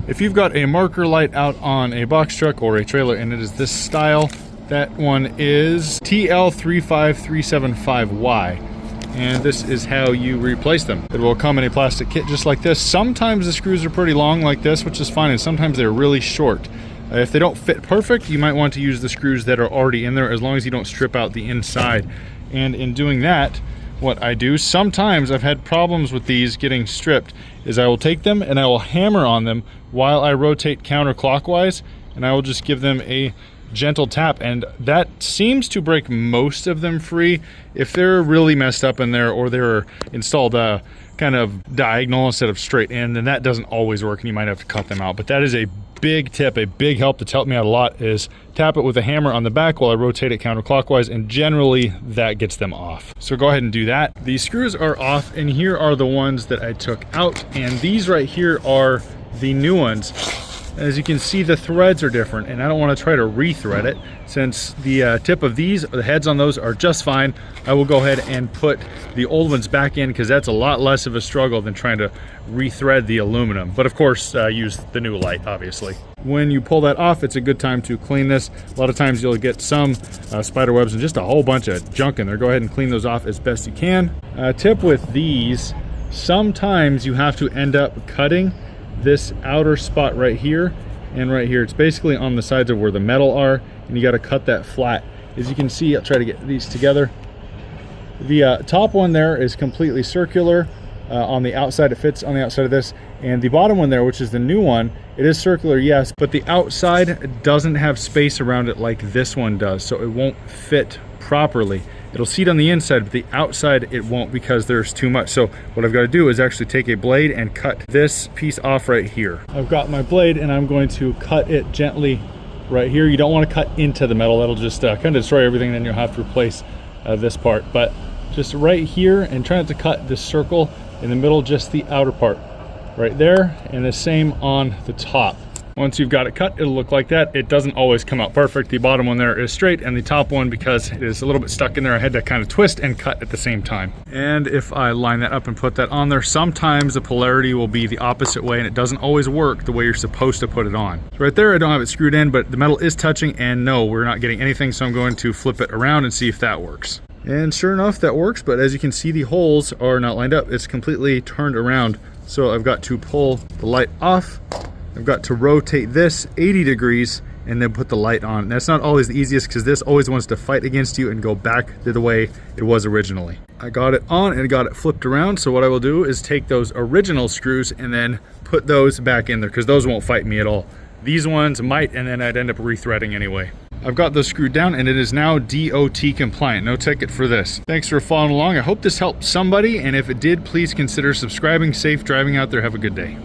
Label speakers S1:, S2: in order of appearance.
S1: If you've got a marker light out on a box truck or a trailer and it is this style, that one is TL35375Y. And this is how you replace them. It will come in a plastic kit just like this. Sometimes the screws are pretty long like this, which is fine, and sometimes they're really short. If they don't fit perfect, you might want to use the screws that are already in there, as long as you don't strip out the inside. And in doing that, what I do, sometimes I've had problems with these getting stripped, is I will take them and I will hammer on them while I rotate counterclockwise, and I will just give them a gentle tap, and that seems to break most of them free. If they're really messed up in there, or they're installed kind of diagonal instead of straight in, then that doesn't always work and you might have to cut them out. But that is a big tip, a big help that's helped me out a lot, is tap it with a hammer on the back while I rotate it counterclockwise, and generally that gets them off. So go ahead and do that. These screws are off, and here are the ones that I took out, and these right here are the new ones. As you can see, the threads are different, and I don't want to try to re-thread it. Since the tip of these, the heads on those are just fine, I will go ahead and put the old ones back in, because that's a lot less of a struggle than trying to re-thread the aluminum. But of course, use the new light, obviously. When you pull that off, it's a good time to clean this. A lot of times you'll get some spider webs and just a whole bunch of junk in there. Go ahead and clean those off as best you can. Tip with these, sometimes you have to end up cutting this outer spot right here and right here. It's basically on the sides of where the metal are, and you got to cut that flat. As you can see, I'll try to get these together. The top one there is completely circular. On the outside, it fits on the outside of this, and the bottom one there, which is the new one, it is circular, yes, but the outside doesn't have space around it like this one does, so it won't fit properly. It'll seat on the inside, but the outside it won't, because there's too much. So what I've got to do is actually take a blade and cut this piece off right here. I've got my blade and I'm going to cut it gently right here. You don't want to cut into the metal. That'll just kind of destroy everything, then you'll have to replace this part. But just right here, and try not to cut this circle in the middle, just the outer part right there, and the same on the top. Once you've got it cut, it'll look like that. It doesn't always come out perfect. The bottom one there is straight, and the top one, because it is a little bit stuck in there, I had to kind of twist and cut at the same time. And if I line that up and put that on there, sometimes the polarity will be the opposite way, and it doesn't always work the way you're supposed to put it on. So right there, I don't have it screwed in, but the metal is touching, and no, we're not getting anything, so I'm going to flip it around and see if that works. And sure enough, that works, but as you can see, the holes are not lined up. It's completely turned around. So I've got to pull the light off. I've got to rotate this 80 degrees and then put the light on. And that's not always the easiest, because this always wants to fight against you and go back to the way it was originally. I got it on and got it flipped around, so what I will do is take those original screws and then put those back in there, because those won't fight me at all. These ones might, and then I'd end up rethreading anyway. I've got those screwed down, and it is now DOT compliant. No ticket for this. Thanks for following along. I hope this helped somebody, and if it did, please consider subscribing. Safe driving out there. Have a good day.